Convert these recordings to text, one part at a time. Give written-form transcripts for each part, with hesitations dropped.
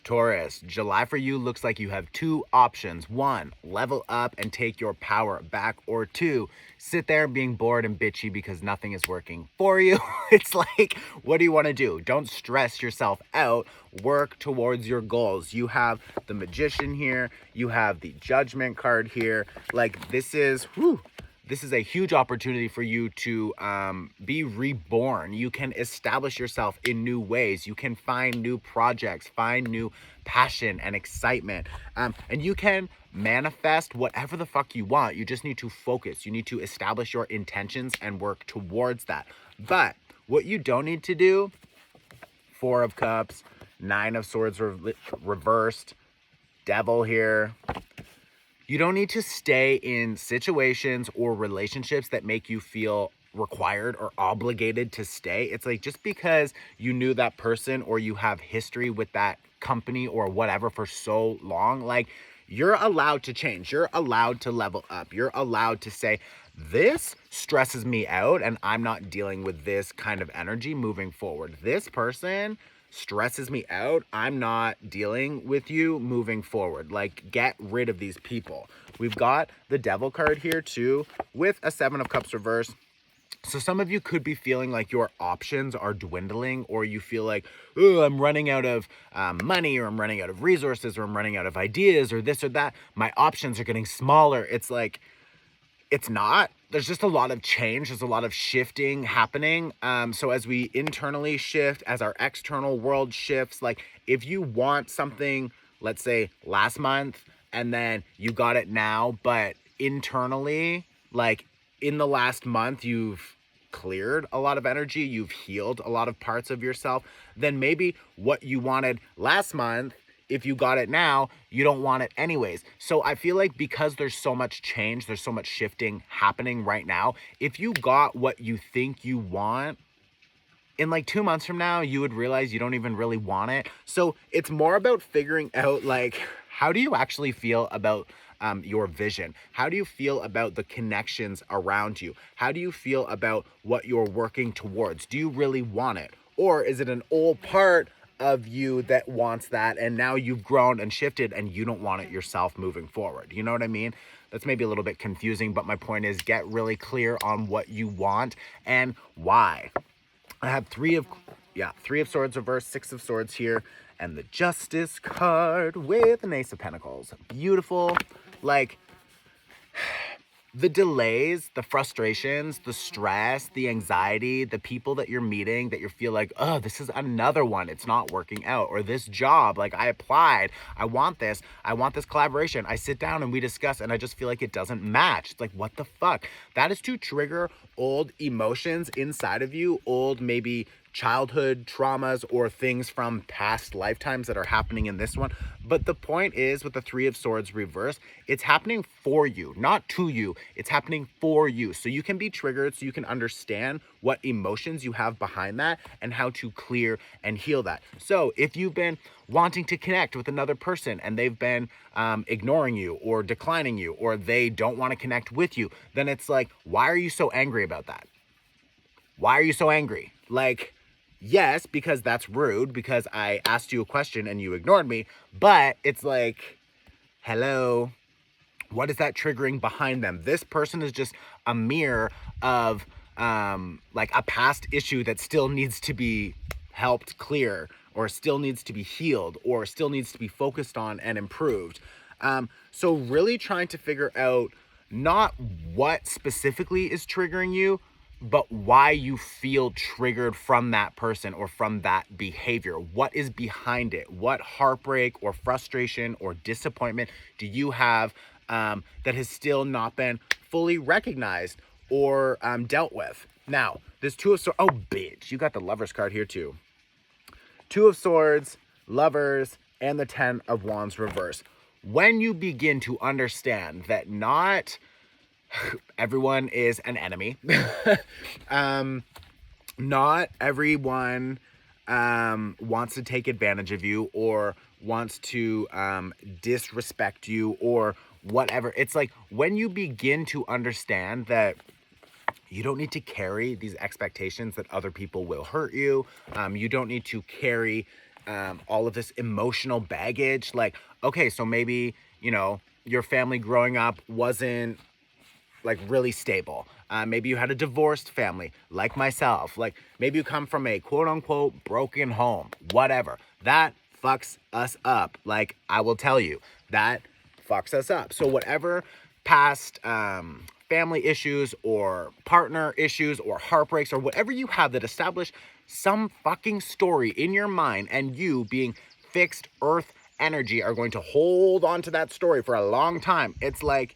Taurus, July for you looks like you have two options. One, level up and take your power back. Or two, sit there being bored and bitchy because nothing is working for you. It's like, what do you want to do? Don't stress yourself out. Work towards your goals. You have the Magician here. You have the Judgment card here. Like, this is, this is a huge opportunity for you to be reborn. You can establish yourself in new ways. You can find new projects, find new passion and excitement. And you can manifest whatever the fuck you want. You just need to focus. You need to establish your intentions and work towards that. But what you don't need to do, Four of Cups, Nine of Swords reversed, Devil here. You don't need to stay in situations or relationships that make you feel required or obligated to stay. It's like, just because you knew that person or you have history with that company or whatever for so long, like, you're allowed to change. You're allowed to level up. You're allowed to say, this stresses me out and I'm not dealing with this kind of energy moving forward. This person stresses me out. I'm not dealing with you moving forward. Like, get rid of these people. We've got the Devil card here too with a Seven of Cups reverse. So some of you could be feeling like your options are dwindling, or you feel like, oh, I'm running out of money, or I'm running out of resources, or I'm running out of ideas, or this or that. My options are getting smaller. It's like, it's not. There's just a lot of change. There's a lot of shifting happening. So as we internally shift, as our external world shifts, like, if you want something, let's say last month, and then you got it now, but internally, like, in the last month, you've cleared a lot of energy, you've healed a lot of parts of yourself, then maybe what you wanted last month, if you got it now, you don't want it anyways. So I feel like because there's so much change, there's so much shifting happening right now, if you got what you think you want, in like 2 months from now, you would realize you don't even really want it. So it's more about figuring out, like, how do you actually feel about your vision? How do you feel about the connections around you? How do you feel about what you're working towards? Do you really want it? Or is it an old part of you that wants that, and now you've grown and shifted and you don't want it yourself moving forward? You know what I mean? That's maybe a little bit confusing, but my point is, get really clear on what you want and why. I have Three of Swords reverse, Six of Swords here, and the Justice card with an Ace of Pentacles. Beautiful. Like, the delays, the frustrations, the stress, the anxiety, the people that you're meeting that you feel like, oh, this is another one, it's not working out, or this job, like, I applied, I want this collaboration, I sit down and we discuss and I just feel like it doesn't match. It's like, what the fuck? That is to trigger old emotions inside of you, old maybe childhood traumas or things from past lifetimes that are happening in this one. But the point is, with the Three of Swords reverse, it's happening for you, not to you. It's happening for you. So you can be triggered, so you can understand what emotions you have behind that and how to clear and heal that. So if you've been wanting to connect with another person and they've been ignoring you or declining you, or they don't want to connect with you, then it's like, why are you so angry about that? Why are you so angry? Like, yes, because that's rude, because I asked you a question and you ignored me, but it's like, hello, what is that triggering behind them? This person is just a mirror of like a past issue that still needs to be helped clear, or still needs to be healed, or still needs to be focused on and improved. So really trying to figure out not what specifically is triggering you, but why you feel triggered from that person or from that behavior. What is behind it? What heartbreak or frustration or disappointment do you have that has still not been fully recognized or dealt with? Now, this Two of Swords, oh bitch, you got the Lovers card here too. Two of Swords, Lovers, and the Ten of Wands reverse. When you begin to understand that not everyone is an enemy. Not everyone wants to take advantage of you or wants to disrespect you or whatever. It's like, when you begin to understand that you don't need to carry these expectations that other people will hurt you. You don't need to carry all of this emotional baggage. Like, okay, so maybe, you know, your family growing up wasn't like really stable. Maybe you had a divorced family like myself. Like maybe you come from a quote unquote broken home, whatever. That fucks us up. Like I will tell you, that fucks us up. So whatever past family issues or partner issues or heartbreaks or whatever you have that establish some fucking story in your mind, and you being fixed earth energy are going to hold on to that story for a long time. It's like,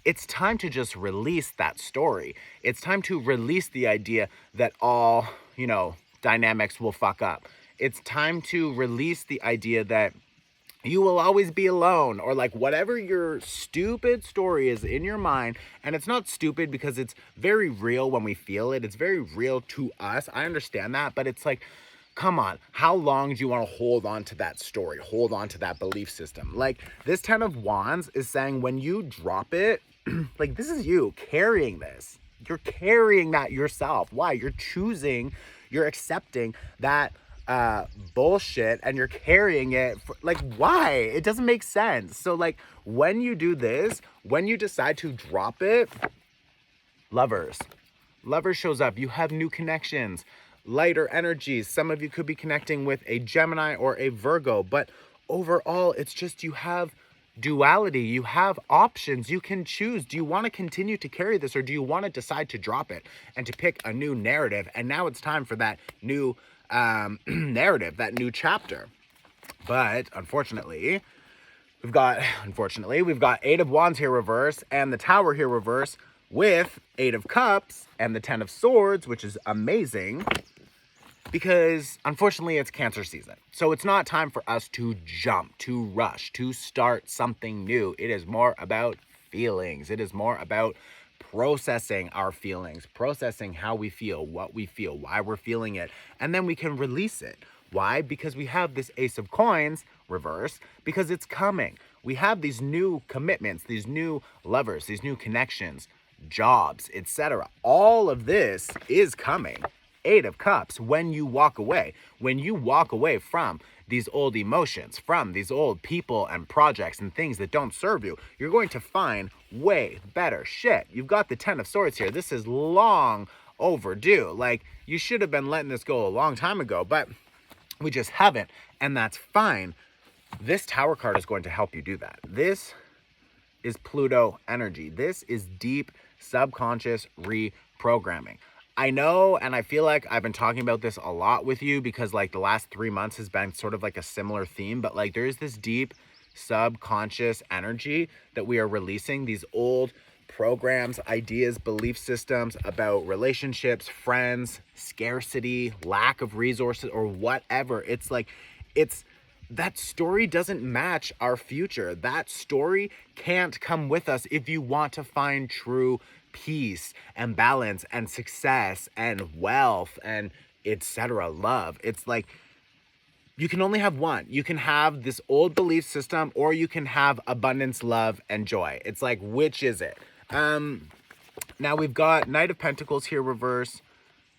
it's time to just release that story. It's time to release the idea that all, you know, dynamics will fuck up. It's time to release the idea that you will always be alone, or like whatever your stupid story is in your mind. And it's not stupid because it's very real when we feel it. It's very real to us. I understand that, but it's like, come on, how long do you want to hold on to that story? Hold on to that belief system? Like this 10 of Wands is saying when you drop it, like this is you carrying this. You're carrying that yourself. Why? You're choosing, you're accepting that bullshit, and you're carrying it for, like, why? It doesn't make sense. So like when you do this, when you decide to drop it, lovers shows up. You have new connections, lighter energies. Some of you could be connecting with a Gemini or a Virgo, but overall it's just, you have duality, you have options, you can choose. Do you want to continue to carry this, or do you want to decide to drop it and to pick a new narrative? And now it's time for that new narrative, that new chapter. But unfortunately, we've got Eight of Wands here reverse, and the Tower here reverse, with Eight of Cups and the Ten of Swords, which is amazing because unfortunately it's Cancer season. So it's not time for us to jump, to rush, to start something new. It is more about feelings. It is more about processing our feelings, processing how we feel, what we feel, why we're feeling it, and then we can release it. Why? Because we have this Ace of Coins reverse, because it's coming. We have these new commitments, these new lovers, these new connections, jobs, etc. All of this is coming. Eight of Cups, when you walk away from these old emotions, from these old people and projects and things that don't serve you, you're going to find way better shit. You've got the Ten of Swords here. This is long overdue. Like, you should have been letting this go a long time ago, but we just haven't, and that's fine. This Tower card is going to help you do that. This is Pluto energy. This is deep subconscious reprogramming. I know, and I feel like I've been talking about this a lot with you because like the last 3 months has been sort of like a similar theme, but like there's this deep subconscious energy that we are releasing, these old programs, ideas, belief systems about relationships, friends, scarcity, lack of resources, or whatever. It's like, that story doesn't match our future. That story can't come with us if you want to find true peace and balance and success and wealth and etc. love. It's like, you can only have one. You can have this old belief system, or you can have abundance, love, and joy. It's like, which is it? Now we've got Knight of Pentacles here reverse,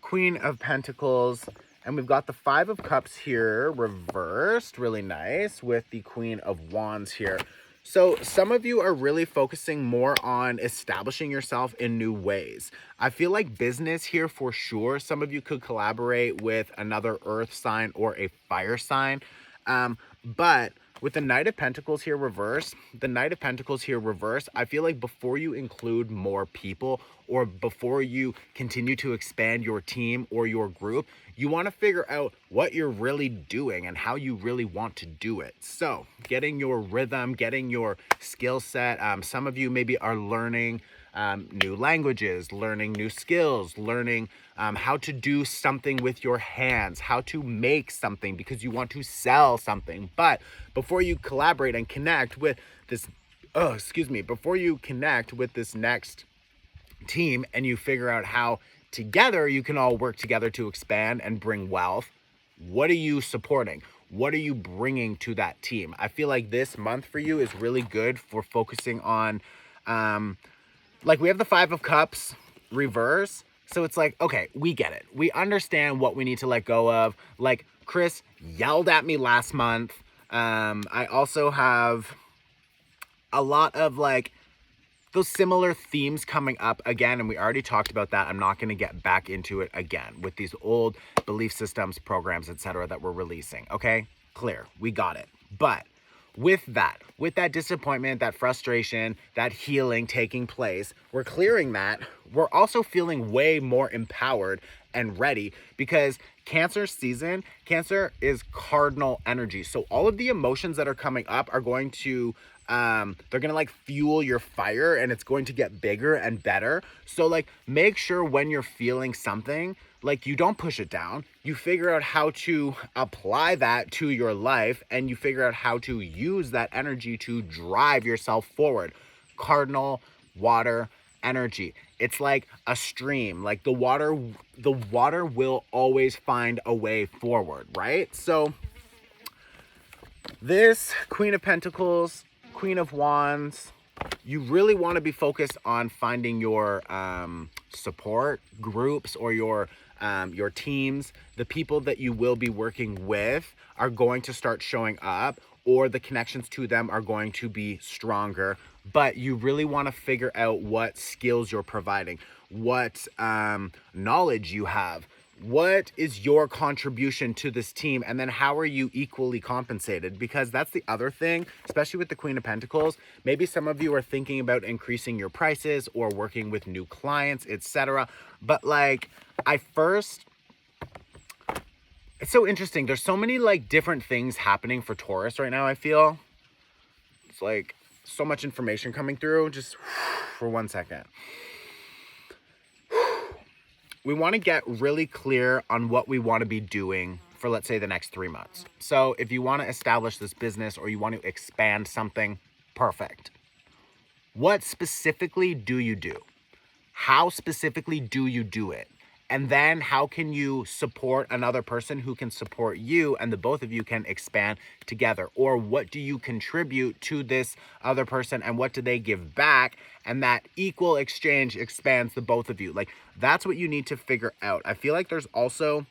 Queen of Pentacles, and we've got the Five of Cups here reversed, really nice, with the Queen of Wands here. So some of you are really focusing more on establishing yourself in new ways. I feel like business here for sure. Some of you could collaborate with another earth sign or a fire sign. But with the Knight of Pentacles here reverse, I feel like before you include more people, or before you continue to expand your team or your group, you want to figure out what you're really doing and how you really want to do it. So getting your rhythm, getting your skill set. Some of you maybe are learning new languages, learning new skills, learning how to do something with your hands, how to make something because you want to sell something. But before you collaborate and connect with this, before you connect with this next team and you figure out how together you can all work together to expand and bring wealth, what are you supporting? What are you bringing to that team? I feel like this month for you is really good for focusing on, like we have the Five of Cups reverse. So it's like, okay, we get it. We understand what we need to let go of. Like Chris yelled at me last month. I also have a lot of like those similar themes coming up again, and we already talked about that. I'm not going to get back into it again with these old belief systems, programs, etc. that we're releasing. Okay, clear, we got it. But with that disappointment, that frustration, that healing taking place, we're clearing that. We're also feeling way more empowered and ready because Cancer season, Cancer is cardinal energy. So all of the emotions that are coming up are going to they're gonna like fuel your fire, and it's going to get bigger and better. So like make sure when you're feeling something, like you don't push it down, you figure out how to apply that to your life, and you figure out how to use that energy to drive yourself forward. Cardinal water energy, it's like a stream. Like the water will always find a way forward, right? So this Queen of Pentacles, Queen of Wands, you really want to be focused on finding your support groups or your teams. The people that you will be working with are going to start showing up, or the connections to them are going to be stronger. But you really want to figure out what skills you're providing, what knowledge you have. What is your contribution to this team? And then how are you equally compensated? Because that's the other thing, especially with the Queen of Pentacles. Maybe some of you are thinking about increasing your prices or working with new clients, etc. But like, it's so interesting. There's so many like different things happening for Taurus right now, I feel. It's like so much information coming through. Just for 1 second. We want to get really clear on what we want to be doing for, let's say, the next 3 months. So if you want to establish this business or you want to expand something, perfect. What specifically do you do? How specifically do you do it? And then how can you support another person who can support you, and the both of you can expand together? Or what do you contribute to this other person, and what do they give back? And that equal exchange expands the both of you. Like, that's what you need to figure out. I feel like there's also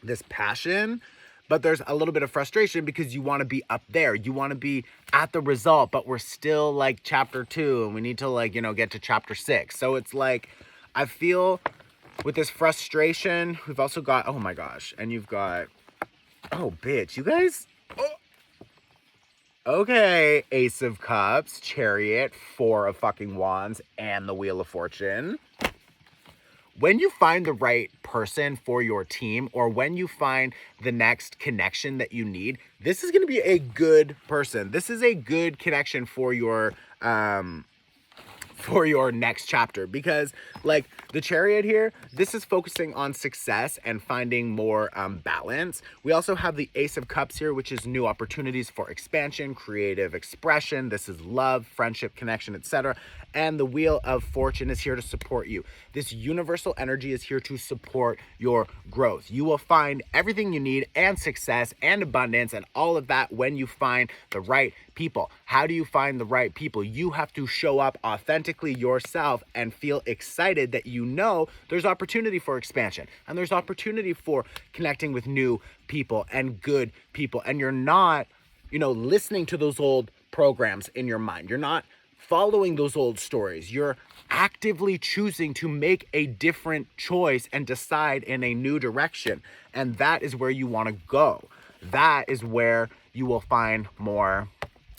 this passion, but there's a little bit of frustration because you want to be up there. You want to be at the result, but we're still like chapter 2 and we need to like, get to chapter 6. So it's like, I feel with this frustration, we've also got, oh my gosh, and you've got, oh bitch, you guys, oh. Okay, Ace of Cups, Chariot, 4 of fucking Wands, and the Wheel of Fortune. When you find the right person for your team, or when you find the next connection that you need, this is going to be a good person. This is a good connection for your next chapter, because like the Chariot here, this is focusing on success and finding more balance. We also have the Ace of Cups here, which is new opportunities for expansion, creative expression. This is love, friendship, connection, etc. And the Wheel of Fortune is here to support you. This universal energy is here to support your growth. You will find everything you need, and success and abundance and all of that, when you find the right people. How do you find the right people? You have to show up authentically yourself and feel excited that there's opportunity for expansion, and there's opportunity for connecting with new people and good people. And you're not, listening to those old programs in your mind. You're not following those old stories. You're actively choosing to make a different choice and decide in a new direction. And that is where you want to go. That is where you will find more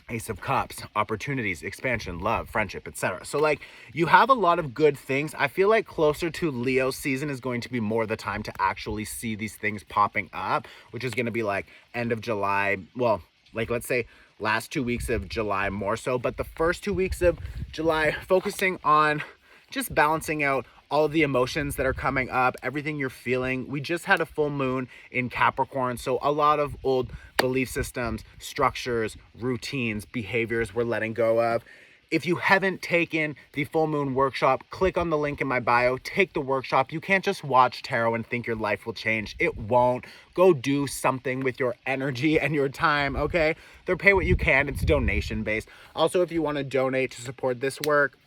Ace of Cups, opportunities, expansion, love, friendship, etc. So like, you have a lot of good things. I feel like closer to Leo season is going to be more the time to actually see these things popping up, which is going to be like end of July. Well, like let's say last 2 weeks of July more so, but the first 2 weeks of July, focusing on just balancing out all of the emotions that are coming up, everything you're feeling. We just had a full moon in Capricorn, so a lot of old belief systems, structures, routines, behaviors we're letting go of. If you haven't taken the full moon workshop, click on the link in my bio, take the workshop. You can't just watch tarot and think your life will change. It won't. Go do something with your energy and your time, okay? They're pay what you can. It's donation based. Also, if you want to donate to support this work,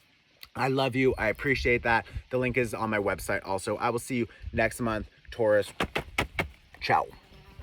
I love you. I appreciate that. The link is on my website also. I will see you next month, Taurus. Ciao.